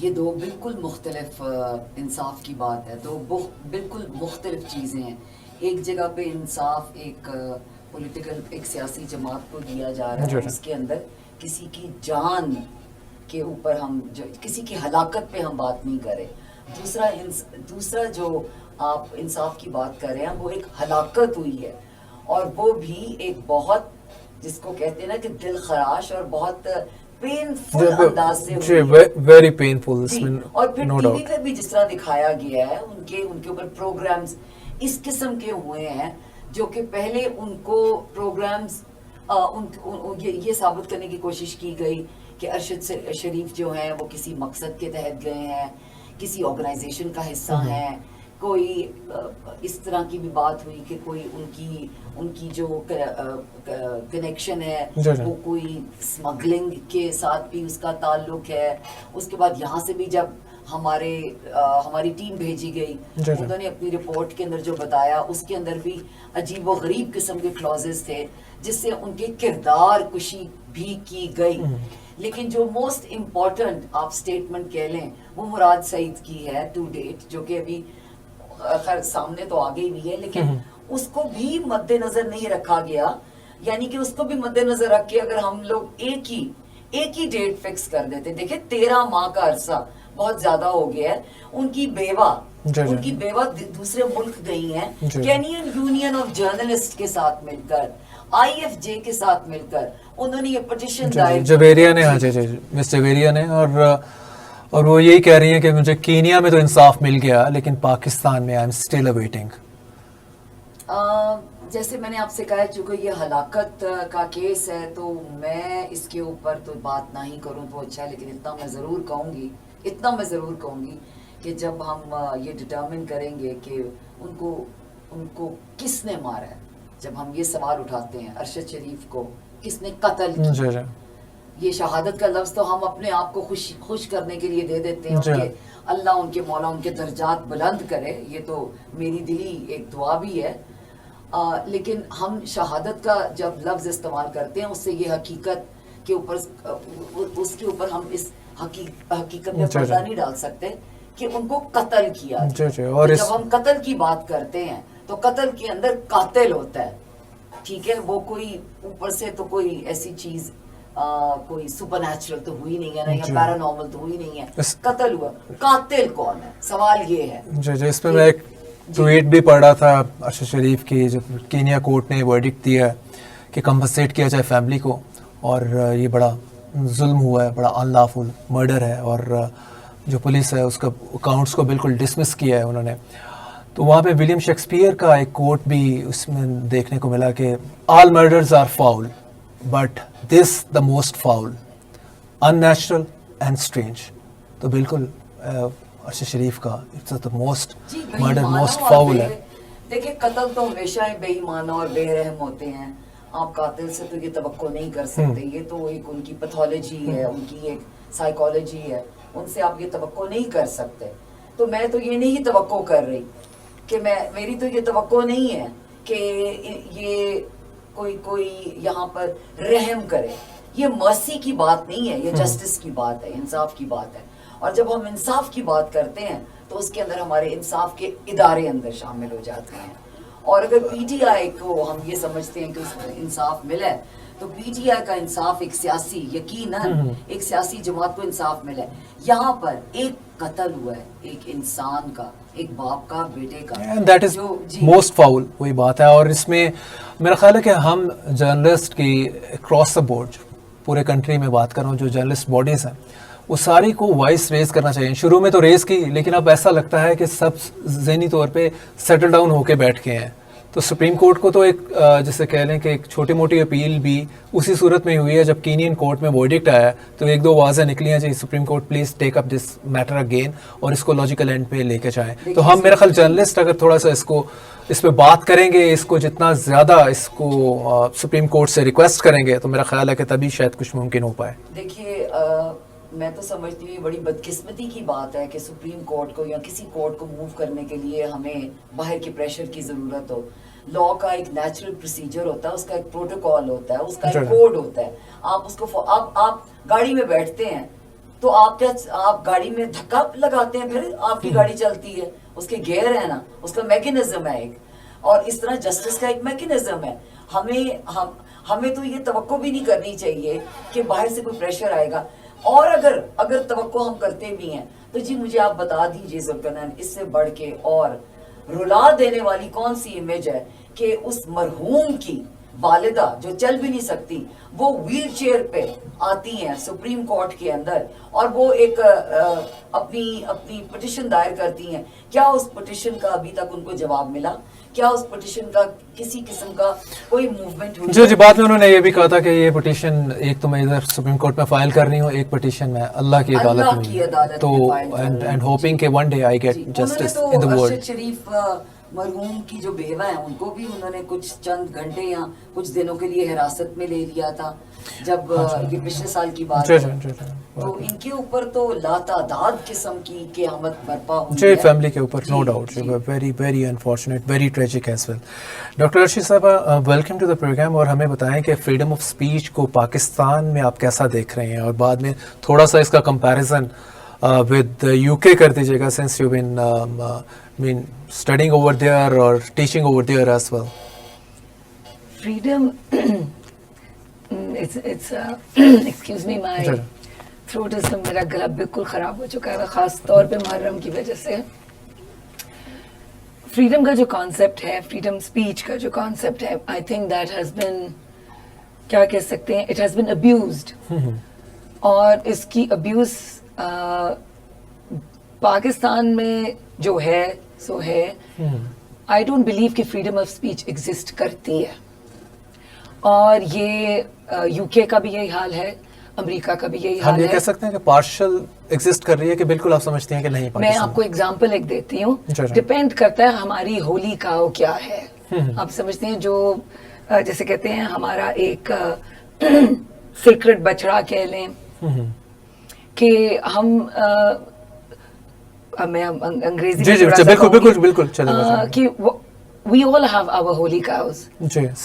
یہ دو بالکل مختلف انصاف کی بات ہے، دو بالکل مختلف چیزیں ہیں. ایک جگہ پہ انصاف ایک پولیٹیکل ایک سیاسی جماعت کو دیا جا رہا ہے، اس کے اندر کسی کی جان کے اوپر ہم کسی کی ہلاکت پہ ہم بات نہیں کریں. دوسرا جو آپ انصاف کی بات کر رہے ہیں وہ ایک ہلاکت ہوئی ہے، اور وہ بھی ایک بہت جس کو کہتے ہیں نا کہ دل خراش اور بہت پینفل انداز سے ہوئی، ویری پینفل. اور پھر ٹی وی پہ بھی جس طرح دکھایا گیا ہے ان کے اوپر پروگرامز اس قسم کے ہوئے ہیں جو کہ پہلے ان کو پروگرامز یہ ثابت کرنے کی کوشش کی گئی کہ ارشد شریف جو ہیں وہ کسی مقصد کے تحت گئے ہیں، کسی آرگنائزیشن کا حصہ ہیں. کوئی اس طرح کی بھی بات ہوئی کہ کوئی ان کی جو کنیکشن ہے وہ کوئی اسمگلنگ کے ساتھ بھی اس کا تعلق ہے. اس کے بعد یہاں سے بھی جب ہماری ٹیم بھیجی گئی انہوں نے اپنی رپورٹ کے اندر جو بتایا اس کے اندر بھی عجیب و غریب قسم کے کلوزز تھے جس سے ان کے کردار کشی بھی کی گئی. لیکن جو موسٹ امپورٹنٹ آپ سٹیٹمنٹ کہہ لیں وہ مراد سعید کی ہے ٹو ڈیٹ، جو کہ ابھی خیر سامنے تو آ گئی بھی ہے، لیکن اس کو بھی مد نظر نہیں رکھا گیا. یعنی کہ اس کو بھی مد نظر رکھ کے اگر ہم لوگ ایک ہی ڈیٹ فکس کر دیتے. دیکھیں 13 ماہ کا عرصہ بہت زیادہ ہو گیا ہے. ان کی بیوہ دوسرے ملک گئی ہیں، کینین یونین آف جرنلسٹ کے ساتھ مل کر، IFJ کے ساتھ مل کر انہوں نے یہ پٹیشن دائر جویریہ نے مس جویریہ نے اور وہ یہی کہہ رہی ہیں کہ مجھے کینیا میں تو انصاف مل گیا لیکن پاکستان میں آئی ایم اسٹل اویٹنگ. جیسے میں نے آپ سے کہا چونکہ یہ ہلاکت کا کیس ہے تو میں اس کے اوپر تو بات نہ ہی کروں تو اچھا ہے، لیکن اتنا میں ضرور کہوں گی کہ جب ہم یہ ڈٹرمن کریں گے کہ ان کو کس نے مارا ہے، جب ہم یہ سوال اٹھاتے ہیں ارشد شریف کو کس نے قتل کیا، یہ شہادت کا لفظ تو ہم اپنے آپ کو خوش کرنے کے لیے دے دیتے ہیں کہ اللہ ان کے مولا ان کے درجات بلند کرے، یہ تو میری دلی ایک دعا بھی ہے. لیکن ہم شہادت کا جب لفظ استعمال کرتے ہیں اس سے یہ حقیقت کے اوپر اس کے اوپر ہم اس حقیقت میں پردہ نہیں ڈال سکتے کہ ان کو قتل کیا. اور جب ہم قتل کی بات کرتے ہیں تو قتل کے اندر قاتل ہوتا ہے، ٹھیک ہے، وہ کوئی اوپر سے تو کوئی ایسی چیز کوئی سپر نیچرل تو ہوئی نہیں ہے نا، یا پیرانارمل تو ہوئی نہیں ہے. قتل ہوا، قاتل کون ہے سوال یہ ہے. جی اس پہ میں ایک ٹویٹ بھی پڑھ رہا تھا ارشد شریف کی، جو کینیا کورٹ نے ورڈکٹ دیا ہے کہ کمپنسیٹ کیا جائے فیملی کو، اور یہ بڑا ظلم ہوا ہے، بڑا ان لافل مرڈر ہے، اور جو پولیس ہے اس کا اکاؤنٹس کو بالکل ڈسمس کیا ہے انہوں نے. تو وہاں پہ ولیم شیکسپیئر کا ایک کوٹ بھی اس میں دیکھنے کو ملا کہ all murders are foul but this the most foul, unnatural and strange. تو بالکل ارشد شریف کا موسٹ مرڈر موسٹ فاؤل ہے. دیکھیں قتل تو ہمیشہ بے ایمانہ اور بے رحم ہوتے ہیں، آپ قاتل سے تو یہ توقع نہیں کر سکتے، یہ تو ایک ان کی پیتھولوجی ہے، ان کی ایک سائیکالوجی ہے، ان سے آپ یہ توقع نہیں کر سکتے. تو میں تو یہ نہیں توقع کر رہی کہ میری تو یہ توقع نہیں ہے کہ یہ کوئی یہاں پر رحم کرے. یہ مرسی کی بات نہیں ہے، یہ جسٹس کی بات ہے، انصاف کی بات ہے. اور جب ہم انصاف کی بات کرتے ہیں تو اس کے اندر ہمارے انصاف کے ادارے اندر شامل ہو جاتے ہیں. اور اگر PTI کو ہم یہ سمجھتے ہیں کہ اس میں انصاف ملا ہے تو PTI کا انصاف ایک سیاسی، یقیناً ایک سیاسی جماعت کو انصاف ملا ہے. یہاں پر ایک قتل ہوا ہے ایک انسان کا، ایک باپ کا بیٹے کا، دیٹ از موسٹ فاؤل. وہی بات ہے. اور اس میں میرا خیال ہے کہ ہم جرنلسٹ کی اکراس دا بورڈ پورے کنٹری میں بات کر رہا ہوں، جو جرنلسٹ باڈیز ہیں وہ ساری کو وائس ریز کرنا چاہیے. شروع میں تو ریز کی، لیکن اب ایسا لگتا ہے کہ سب ذہنی طور پہ سیٹل ڈاؤن ہو کے بیٹھ کے ہیں. تو سپریم کورٹ کو تو ایک جسے کہہ لیں کہ ایک چھوٹی موٹی اپیل بھی اسی صورت میں ہوئی ہے جب کینین کورٹ میں ورڈکٹ آیا تو ایک دو آوازیں نکلی ہیں جی supreme court please take up this matter again اور اس کو لاجیکل اینڈ پہ لے کے جائیں. تو ہم میرا خیال جرنلسٹ اگر تھوڑا سا اس پہ بات کریں گے، اس کو جتنا زیادہ اس کو سپریم کورٹ سے ریکویسٹ کریں گے تو میرا خیال ہے کہ تبھی شاید کچھ ممکن ہو پائے. دیکھیے میں تو سمجھتی ہوں یہ بڑی بدقسمتی کی بات ہے کہ سپریم کورٹ کو یا کسی کورٹ کو موو کرنے کے لیے ہمیں باہر کے پریشر کی ضرورت ہو. لا کا ایک نیچرل پروسیجر ہوتا ہے، اس کا ایک پروٹوکول ہوتا ہے، اس کا ایک کوڈ ہوتا ہے. آپ اس کو آپ گاڑی میں بیٹھتے ہیں تو آپ گاڑی میں دھکا لگاتے ہیں پھر آپ کی گاڑی چلتی ہے. اس کے گیئر ہے نا, اس کا میکینزم ہے ایک, اور اس طرح جسٹس کا ایک میکینزم ہے. ہمیں تو یہ توقع بھی نہیں کرنی چاہیے کہ باہر سے کوئی پریشر آئے گا. اور اگر توقع ہم کرتے بھی ہیں تو جی مجھے آپ بتا دیجئے ذوالقرنین, اس سے بڑھ کے اور رلا دینے والی کون سی امیج ہے کہ اس مرحوم کی والدہ جو چل بھی نہیں سکتی وہ ویل چیئر پہ آتی ہیں سپریم کورٹ کے اندر, اور وہ ایک اپنی پٹیشن دائر کرتی ہیں. کیا اس پٹیشن کا ابھی تک ان کو جواب ملا؟ کیا اس پٹیشن کا کسی قسم کا کوئی موومنٹ ہوئی؟ جی بعد میں انہوں نے یہ بھی کہا تھا کہ یہ پٹیشن ایک تو میں ادھر سپریم کورٹ میں فائل کر رہی ہوں, ایک پٹیشن میں اللہ کی عدالت میں, تو اینڈ ہوپنگ کہ one day I get justice in the world. Arshad Sharif مرحوم کی جو بیوہ ہیں ان کو بھی انہوں نے کچھ چند گھنٹے یا کچھ دنوں کے لیے حراست میں لے لیا تھا جب یہ پچھلے سال کی بات ہے. تو ان کے اوپر تو لاتعداد قسم کی قیامت برپا ہوئی ہے. فیملی کے اوپر no doubt, very very unfortunate, very tragic as well. Doctor Arshad صاحبہ, ویلکم ٹو دا پروگرام, اور ہمیں بتائیں کہ فریڈم آف اسپیچ کو پاکستان میں آپ کیسا دیکھ رہے ہیں, اور بعد میں تھوڑا سا اس کا کمپیریزن ود یو کے کر دیجیے گا, since you been standing over there اور teaching over there as well. Freedom, excuse me, my throat is, میرا گلا بالکل خراب ہو چکا ہے, خاص طور پہ محرم کی وجہ سے. فریڈم کا جو کانسیپٹ ہے, فریڈم اسپیچ کا جو کانسیپٹ ہے, I think that has been, کیا کہہ سکتے ہیں, اٹ ہیز بن ابیوزڈ. اور اس کی ابیوز پاکستان میں جو ہے سو ہے. آئی ڈونٹ بلیو کہ فریڈم آف اسپیچ ایگزسٹ کرتی ہے, اور یہ یو کے کا بھی یہی حال ہے, امریکہ کا بھی یہی حال ہے. ہم یہ کہہ سکتے ہیں کہ پارشل ایگزسٹ کر رہی ہے کہ بالکل آپ سمجھتے ہیں کہ نہیں؟ میں آپ کو ایگزامپل ایک دیتی ہوں, ڈپینڈ کرتا ہے ہماری ہولی کاؤ کیا ہے. آپ سمجھتے ہیں جو جیسے کہتے ہیں ہمارا ایک سیکرٹ بچڑا کہہ لیں کہ ہم, میں انگریزی بالکل کہ we all have our holy cows.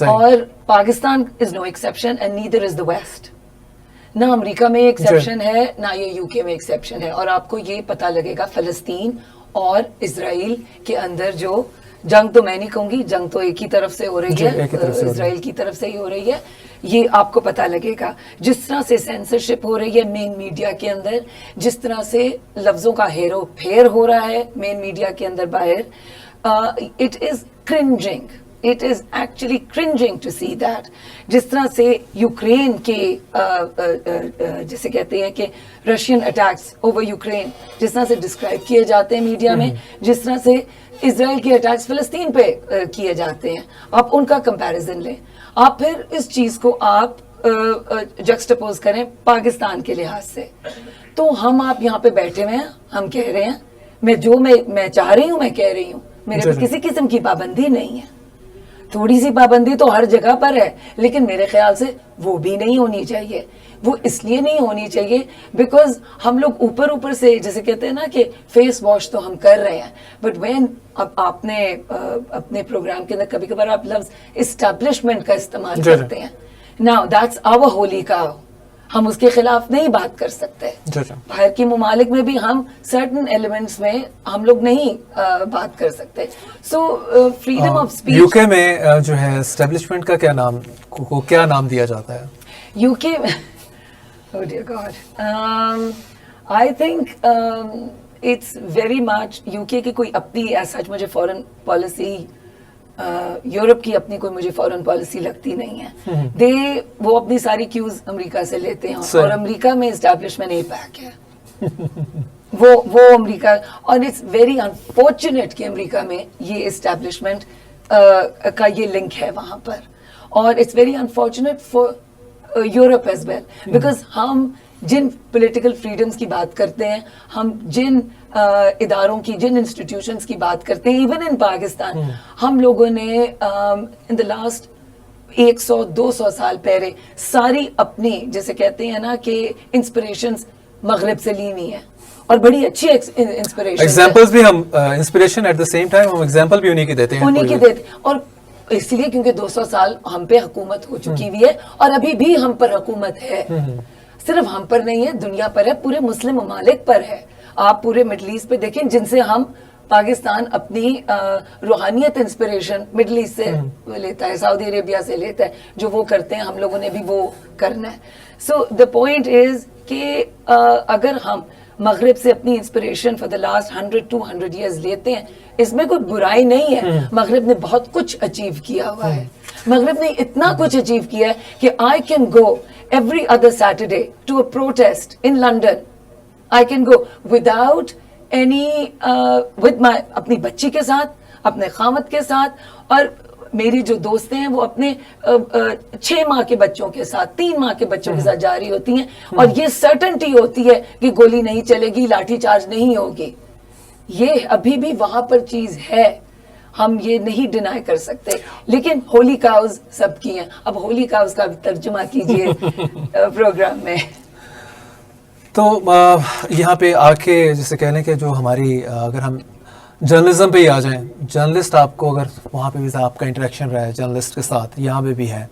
اور Pakistan is no exception and neither is the West. نہ امریکہ میں ایکسیپشن ہے, نہ یہ یو کے میں ایکسیپشن ہے. اور آپ کو یہ پتہ لگے گا فلسطین اور اسرائیل کے اندر جو جنگ, تو میں نہیں کہوں گی جنگ تو ایک ہی طرف سے ہو رہی ہے, اسرائیل کی طرف سے ہی ہو رہی ہے, یہ آپ کو پتہ لگے گا. جس طرح سے سینسرشپ ہو رہی ہے مین میڈیا کے اندر, جس طرح سے لفظوں کا ہیرو پھیر ہو رہا ہے مین میڈیا کے اندر باہر, it is cringing. It is actually cringing to see that. جس طرح سے یوکرین کے جسے کہتے ہیں کہ رشین اٹیکس اوور یوکرین جس طرح سے ڈسکرائب کیے جاتے ہیں میڈیا میں, جس طرح سے اسرائیل کے اٹیکس فلسطین پہ کیے جاتے ہیں, آپ ان کا کمپیریزن لیں, آپ پھر اس چیز کو آپ جکسٹپوز کریں پاکستان کے لحاظ سے. تو ہم آپ یہاں پہ بیٹھے ہوئے ہیں, ہم کہہ رہے ہیں, میں چاہ رہی ہوں, میں کہہ رہی ہوں, میرے پہ کسی قسم کی پابندی نہیں ہے. تھوڑی سی پابندی تو ہر جگہ پر ہے, لیکن میرے خیال سے وہ بھی نہیں ہونی چاہیے. وہ اس لیے نہیں ہونی چاہیے بیکاز ہم لوگ اوپر سے جیسے کہتے ہیں نا کہ فیس واش تو ہم کر رہے ہیں, بٹ وین اب آپ نے اپنے پروگرام کے اندر کبھی کبھار آپ لفظ اسٹیبلشمنٹ کا استعمال کرتے ہیں. ناؤ دیٹس آور ہولی کاؤ, ہم اس کے خلاف نہیں بات کر سکتے. باہر کے ممالک میں بھی ہم سرٹن ایلیمنٹس میں ہم لوگ نہیں بات کر سکتے. سو فریڈم آف اسپیچ یو کے میں جو ہے اسٹیبلشمنٹ کا کیا نام دیا جاتا ہے؟ یو کے oh dear God, I think it's very much you کے کی کوئی اپنی ایسا مجھے فورن پالیسی, یورپ کی اپنی کوئی مجھے فورن پالیسی لگتی نہیں ہے. وہ اپنی ساری کیوز امریکہ سے لیتے ہیں, اور امریکہ میں اسٹیبلشمنٹ اے پیک ہے. وہ امریکہ, اور اٹس ویری انفارچونیٹ کہ امریکہ میں یہ اسٹیبلشمنٹ کا یہ لنک ہے وہاں پر, اور it's very unfortunate for Europe as well, because ہم جن پولیٹیکل فریڈمز کی بات کرتے ہیں, ہم جن اداروں کی, جن انسٹیٹیوشنز کی بات کرتے ہیں, ایون ان پاکستان ہم لوگوں نے ان دا لاسٹ 100-200 سال پہلے ساری اپنی جیسے کہتے ہیں نا کہ انسپریشنز مغرب سے لی ہوئی ہیں, اور بڑی اچھی انسپریشن, ایگزامپلز بھی ہم inspiration at the same time ہم ایگزامپل بھی انہی کی دیتے ہیں, اور اس لیے کیونکہ 200 سال ہم پہ حکومت ہو چکی ہوئی ہے, اور ابھی بھی ہم پر حکومت ہے. صرف ہم پر نہیں ہے, دنیا پر ہے, پورے مسلم ممالک پر ہے. آپ پورے مڈل ایسٹ پہ دیکھیں جن سے ہم پاکستان اپنی روحانیت انسپریشن مڈل ایسٹ سے لیتا ہے, سعودی عربیہ سے لیتا ہے, جو وہ کرتے ہیں ہم لوگوں نے بھی وہ کرنا ہے. سو دا پوائنٹ از کہ اگر ہم مغرب سے اپنی inspiration for the last 100-200 years لیتے ہیں, اس میں کوئی برائی نہیں ہے. مغرب نے بہت کچھ اچیو کیا ہوا ہے, مغرب نے اتنا کچھ اچیو کیا ہے کہ I can go every other Saturday to a protest in London. I can go without any with my, اپنی بچی کے ساتھ, اپنے خامد کے ساتھ, اور میری جو دوستیں ہیں وہ اپنے 6 ماہ کے بچوں کے ساتھ, 3 ماہ کے بچوں کے ساتھ جا رہی ہوتی ہیں, اور یہ سرٹنٹی ہوتی ہے کہ گولی نہیں چلے گی, لاٹھی چارج نہیں ہوگی. یہ ابھی بھی وہاں پر چیز ہے, ہم یہ نہیں ڈینائی کر سکتے. لیکن ہولی کاؤز سب کی ہیں. اب ہولی کاؤز کا بھی ترجمہ کیجئے پروگرام میں. تو یہاں پہ آ کے جیسے کہنے کہ جو ہماری اگر ہم جرنلزم پہ ہی آ جائیں, جرنلسٹ آپ کو اگر وہاں پہ بھی آپ کا انٹریکشن رہا ہے جرنلسٹ کے ساتھ, یہاں پہ بھی ہے,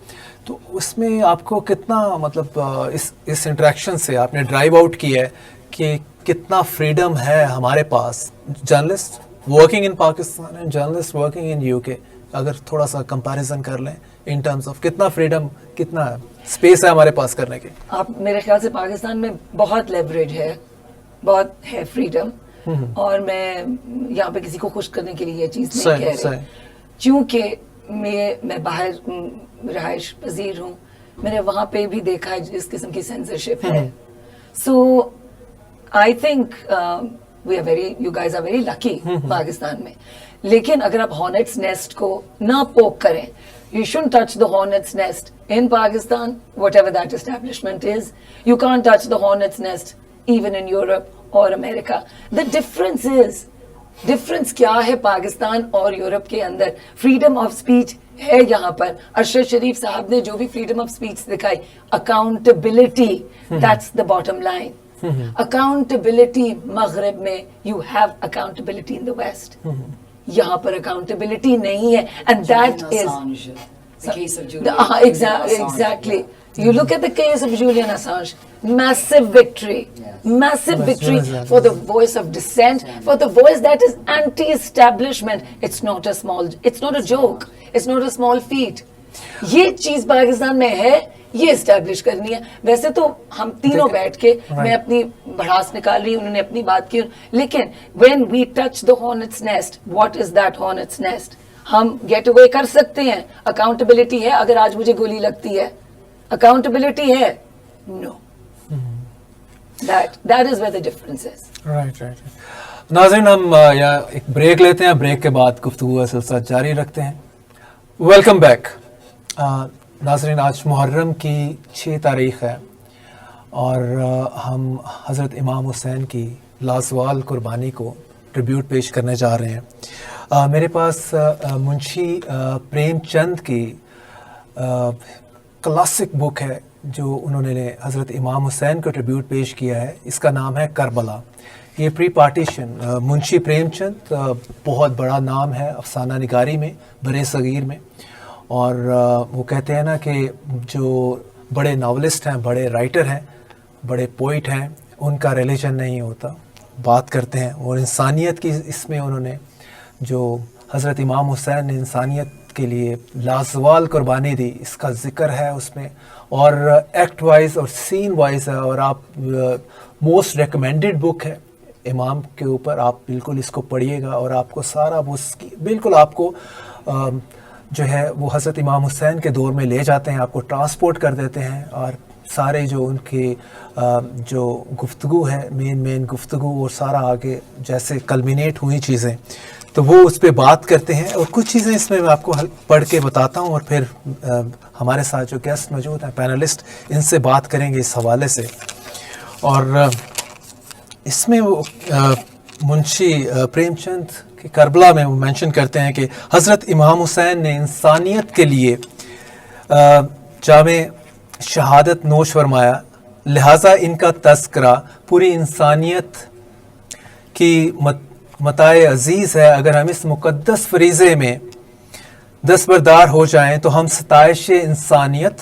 تو اس میں آپ کو کتنا مطلب اس انٹریکشن سے آپ نے ڈرائیو آؤٹ کیا ہے کہ کتنا فریڈم ہے ہمارے پاس, journalist working in Pakistan and journalist working in U K, اگر تھوڑا سا کمپیریزن کر لیں ان ٹرمز آف کتنا فریڈم, کتنا اسپیس ہے ہمارے پاس کرنے کی. آپ میرے خیال سے پاکستان میں بہت لیوریج ہے, بہت ہے فریڈم, اور میں یہاں پہ کسی کو خوش کرنے کے لیے یہ چیز نہیں کہہ رہی, چونکہ میں باہر رہائش پذیر ہوں, میں نے وہاں پہ بھی دیکھا ہے جس قسم کی سینسرشپ ہے. So I think you guys are very lucky Pakistan میں. لیکن اگر آپ ہارنیٹس نیسٹ کو نہ پوک کریں, you shouldn't touch the hornet's nest in Pakistan, whatever that establishment is. You can't touch the hornet's nest even in Europe or America. The difference کیا ہے پاکستان اور یورپ کے اندر؟ freedom of speech ہے یہاں پر. ارشد شریف صاحب نے جو بھی freedom of speech دکھائی, accountability, that's the bottom line. accountability مغرب میں, you have accountability in the West. یہاں پر اکاؤنٹیبلٹی نہیں ہے, and that is the case of Julian Assange. Exactly. You look at the case of Julian Assange, massive victory, massive victory for the voice of dissent, for the voice that is anti-establishment. It's not a joke, it's not a small feat. یہ چیز پاکستان میں ہے, یہ establish کرنی ہے. ویسے تو ہم تینوں بیٹھ کے, میں اپنی بھڑاس نکال رہی ہوں, انہوں نے اپنی بات کی, لیکن when we touch the hornet's nest, what is that hornet's nest? ہم گیٹ اوے کر سکتے ہیں, اکاؤنٹیبلٹی ہے. اگر آج مجھے گولی لگتی ہے, اکاؤنٹیبلٹی ہے, no. That is where the difference is. Right. ناظرین, ہم یا ایک بریک لیتے ہیں, بریک کے بعد گفتگو کا سلسلہ جاری رکھتے ہیں. Welcome back. ناظرین, آج محرم کی 6 تاریخ ہے اور ہم حضرت امام حسین کی لازوال قربانی کو ٹریبیوٹ پیش کرنے جا رہے ہیں. میرے پاس منشی پریم چند کی کلاسک بک ہے جو انہوں نے حضرت امام حسین کو ٹریبیوٹ پیش کیا ہے. اس کا نام ہے کربلا. یہ پری پارٹیشن منشی پریم چند بہت بڑا نام ہے افسانہ نگاری میں, برے صغیر میں, اور وہ کہتے ہیں نا کہ جو بڑے ناولسٹ ہیں, بڑے رائٹر ہیں, بڑے پوئٹ ہیں, ان کا ریلیجن نہیں ہوتا, بات کرتے ہیں. اور انسانیت کی اس میں انہوں نے جو حضرت امام حسین نے انسانیت کے لیے لازوال قربانی دی, اس کا ذکر ہے اس میں, اور ایکٹ وائز اور سین وائز ہے. اور آپ موسٹ ریکمینڈڈ بک ہے امام کے اوپر, آپ بالکل اس کو پڑھیے گا اور آپ کو سارا وہ بالکل آپ کو جو ہے وہ حضرت امام حسین کے دور میں لے جاتے ہیں, آپ کو ٹرانسپورٹ کر دیتے ہیں. اور سارے جو ان کی جو گفتگو ہے, مین گفتگو, اور سارا آگے جیسے کلمینیٹ ہوئی چیزیں, تو وہ اس پہ بات کرتے ہیں. اور کچھ چیزیں اس میں میں آپ کو پڑھ کے بتاتا ہوں, اور پھر ہمارے ساتھ جو گیسٹ موجود ہیں, پینلسٹ, ان سے بات کریں گے اس حوالے سے. اور اس میں وہ منشی پریم چند کہ کربلا میں وہ مینشن کرتے ہیں کہ حضرت امام حسین نے انسانیت کے لیے جامع شہادت نوش فرمایا, لہٰذا ان کا تذکرہ پوری انسانیت کی متاع عزیز ہے. اگر ہم اس مقدس فریضے میں دستبردار ہو جائیں تو ہم ستائش انسانیت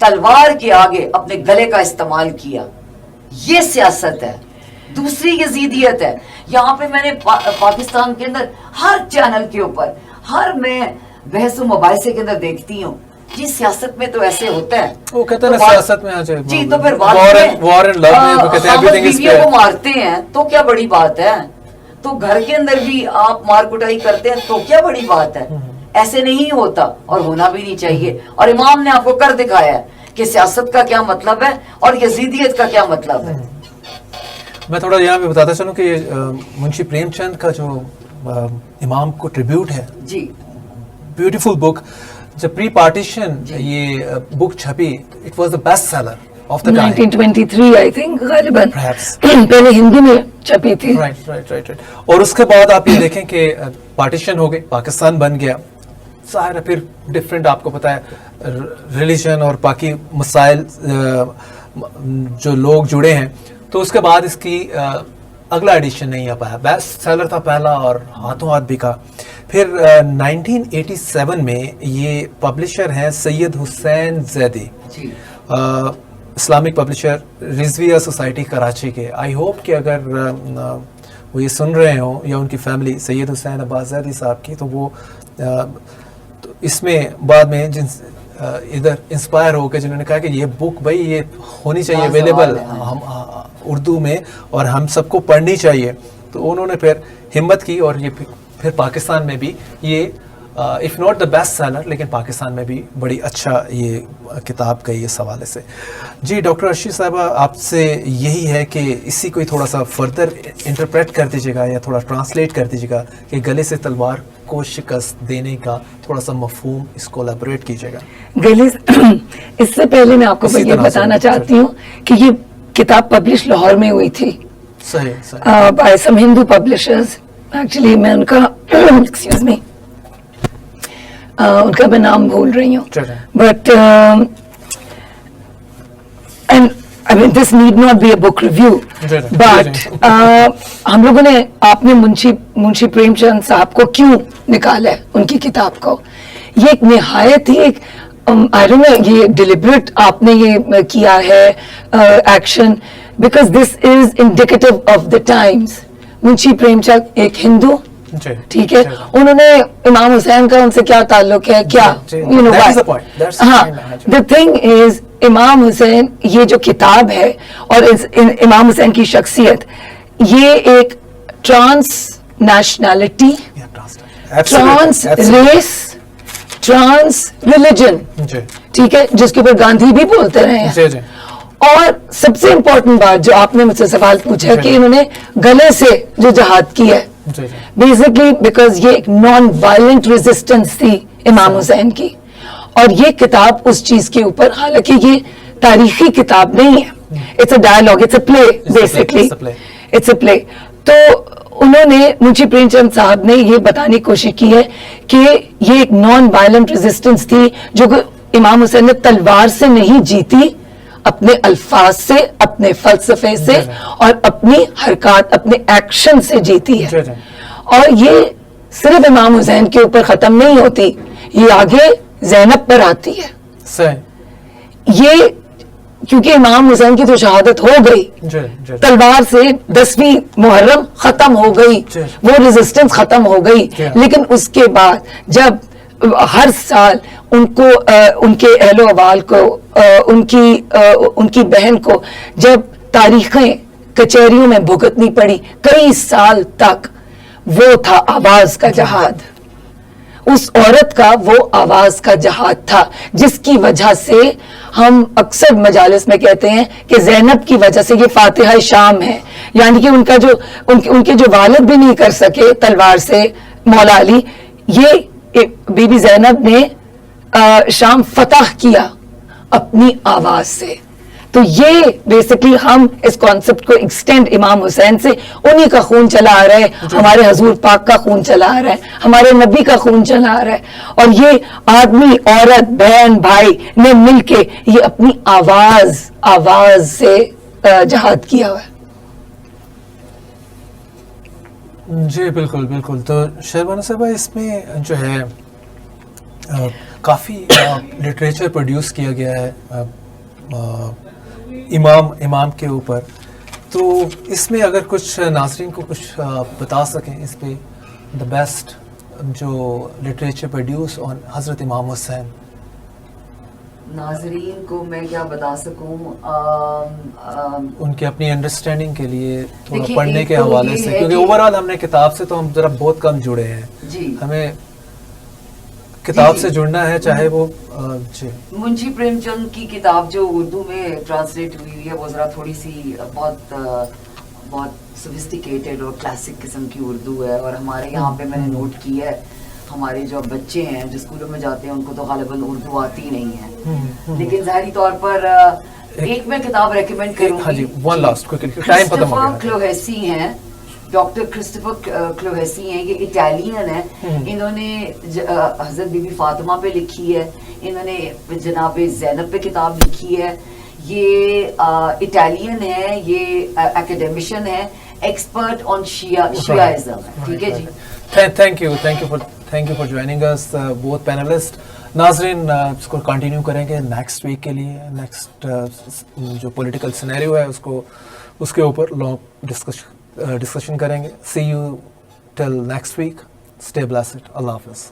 تلوار کے آگے اپنے گلے کا استعمال کیا. یہ سیاست ہے. دوسری یزیدیت ہے. یہاں پہ میں نے پاکستان کے اندر ہر چینل کے اوپر میں بحث و مباحثے کے اندر دیکھتی ہوں جی سیاست میں تو ایسے ہوتا ہے. وہ کہتے ہیں سیاست میں جی تو پھر بیویوں کو مارتے ہیں تو کیا بڑی بات ہے, تو گھر کے اندر بھی آپ مار کٹائی کرتے ہیں تو کیا بڑی بات ہے. ایسے نہیں ہوتا اور ہونا بھی نہیں چاہیے. اور امام نے آپ کو کر دکھایا ہے کہ سیاست کا کیا مطلب ہے اور یزیدیت کا کیا مطلب ہے. میں تھوڑا یہاں پہ بتاتا چلوں کہ منشی پریم چند کا جو امام کو ٹریبیوٹ ہے, جی بیوٹیفل بک, جب پری پارٹیشن یہ بک چھپی it was the best seller of the time 1923 I think غالباً پہلے ہندی میں چھپی تھی. رائٹ. اور اس کے بعد آپ یہ دیکھیں کہ پارٹیشن ہو گئی, پاکستان بن گیا, ظاہر ہے پھر ڈفرینٹ آپ کو پتہ ہے ریلیجن اور باقی مسائل جو لوگ جڑے ہیں, تو اس کے بعد اس کی اگلا ایڈیشن نہیں آ پایا. بیسٹ سیلر تھا پہلا اور ہاتھوں ہاتھ بکا. پھر 1987 میں یہ پبلشر ہیں Syed Hussain Zaidi, Islamic publisher, Rizvia society Karachi کے. آئی ہوپ کہ اگر وہ یہ سن رہے ہوں یا ان کی فیملی سید حسین عباس زیدی صاحب کی, تو وہ تو اس میں بعد میں جن ادھر انسپائر ہو کے جنہوں نے کہا کہ یہ بک بھائی یہ ہونی چاہیے اویلیبل ہم اردو میں اور ہم سب کو پڑھنی چاہیے, تو انہوں نے پھر ہمت کی اور یہ پھر پاکستان میں بھی یہ if not the best seller لیکن پاکستان میں بھی بڑی اچھا یہ کتاب گئی اس حوالے سے. جی ڈاکٹر ارشی صاحبہ, آپ سے یہی ہے کہ اسی کو تھوڑا سا فردر انٹرپریٹ کر دیجیے گا یا تھوڑا ٹرانسلیٹ کر دیجیے گا کہ گلے سے تلوار کو شکست دینے کا تھوڑا سا مفہوم اس کو الیبوریٹ کیجیے گا. گلے اس سے پہلے میں آپ کو یہ بتانا چاہتی ہوں کہ یہ کتاب پبلش لاہور میں ہوئی تھی by some Hindu publishers. Actually میں ان کا ایکسکیوز می ان کا میں نام بھول رہی ہوں, but I mean, this need not be a book review, but ہم لوگوں نے آپ نے منشی پریم چند صاحب کو کیوں نکالا ہے ان کی کتاب کو. یہ ایک نہایت ہی ایک I don't know یہ ڈیلیبریٹ آپ نے یہ کیا ہے action, because this is indicative of the times. Munshi Prem Chand ایک ہندو, ٹھیک ہے, انہوں نے امام حسین کا ان سے کیا تعلق ہے, کیا یو نو ہاں دا تھنگ از امام حسین یہ جو کتاب ہے اور امام حسین کی شخصیت یہ ایک trans nationality, trans race, trans religion, ٹھیک ہے, جس کے اوپر گاندھی بھی بولتے رہے ہیں. اور سب سے امپورٹنٹ بات جو آپ نے مجھ سے سوال پوچھا کہ انہوں نے گلے سے جو جہاد کی ہے, بیسکلی بیکاز یہ ایک نان وائلنٹ ریزسٹنس تھی امام حسین کی, اور یہ کتاب اس چیز کے اوپر, حالانکہ یہ تاریخی کتاب نہیں ہے, it's a dialogue, it's a play, basically it's a play. تو انہوں نے منشی پریم چند صاحب نے یہ بتانے کی کوشش کی ہے کہ یہ ایک نان وائلنٹ ریزسٹنس تھی جو امام حسین نے تلوار سے نہیں جیتی, اپنے الفاظ سے, اپنے فلسفے سے اور اپنی حرکات, اپنے ایکشن سے جیتی ہے. اور یہ صرف امام حسین کے اوپر ختم نہیں ہوتی, یہ آگے زینب پر آتی ہے. یہ کیونکہ امام حسین کی تو شہادت ہو گئی, تلوار سے 10ویں محرم ختم ہو گئی, وہ ریزسٹنس ختم ہو گئی, لیکن اس کے بعد جب ہر سال ان کو ان کے اہل و عوال کو ان کی بہن کو جب تاریخیں کچہریوں میں بھگتنی پڑی کئی سال تک, وہ تھا آواز کا جہاد. اس عورت کا وہ آواز کا جہاد تھا جس کی وجہ سے ہم اکثر مجالس میں کہتے ہیں کہ زینب کی وجہ سے یہ فاتحہ شام ہے, یعنی کہ ان کے جو والد بھی نہیں کر سکے تلوار سے, مولا علی, یہ بی بی زینب نے شام فتح کیا اپنی آواز سے. تو یہ بیسکلی ہم اس کانسیپٹ کو ایکسٹینڈ امام حسین سے, انہی کا خون چلا آ رہا ہے, ہمارے حضور پاک کا خون چلا آ رہا ہے, ہمارے نبی کا خون چلا آ رہا ہے, اور یہ آدمی, عورت, بہن, بھائی نے مل کے یہ اپنی آواز سے جہاد کیا ہوا ہے. جی بالکل بالکل. تو شہربانو صاحبہ اس میں جو ہے کافی لٹریچر پروڈیوس کیا گیا ہے امام کے اوپر, تو اس میں اگر کچھ ناظرین کو کچھ بتا سکیں اس پہ, دا بیسٹ جو لٹریچر پروڈیوس آن حضرت امام حسین. ناظرین کو میں کیا بتا سکوں, ان کی اپنی انڈرسٹینڈنگ کے لیے تھوڑا دیکھیے پڑھنے کے ایک تو حوالے یہ سے, ہے کیونکہ کہ اوورآل ہم نے کتاب سے تو ہم ذرا بہت کم جڑے ہیں, جی ہمیں کتاب جی سے جڑنا ہے, چاہے وہ جی منشی پریم چند کی کتاب جو اردو میں ٹرانسلیٹ ہوئی ہے وہ ذرا تھوڑی سی بہت سوفسٹیکیٹڈ اور کلاسک قسم کی اردو ہے, اور ہمارے یہاں پہ میں نے نوٹ کیا ہے ہمارے جو بچے ہیں جو اسکولوں میں جاتے ہیں ان کو تو غالباً اردو آتی نہیں ہے, لیکن ظاہری طور پر ایک میں کتاب ریکمینڈ کروں ہاں جی, گی, ون لاسٹ ٹائم ختم ہو کرسٹوفر گیا. کلوہیسی ہیں, ڈاکٹر کرسٹوفر کلوہیسی ہیں, یہ اٹیلین ہیں, انہوں نے حضرت بی بی فاطمہ پہ لکھی ہے, انہوں نے جناب زینب پہ کتاب لکھی ہے, یہ اٹیلین ہے, یہ اکیڈیمشین ہے, ایکسپرٹ آن شیعازم ہے, ٹھیک ہے جی. تھینک یو فار جوائننگ اس بوتھ پینلسٹ. ناظرین اس کو کنٹینیو کریں گے نیکسٹ ویک کے لیے, نیکسٹ جو پولیٹیکل سینیریو ہے اس کے اوپر لانگ ڈسکشن کریں گے. See you till next week, stay blessed, اللہ حافظ.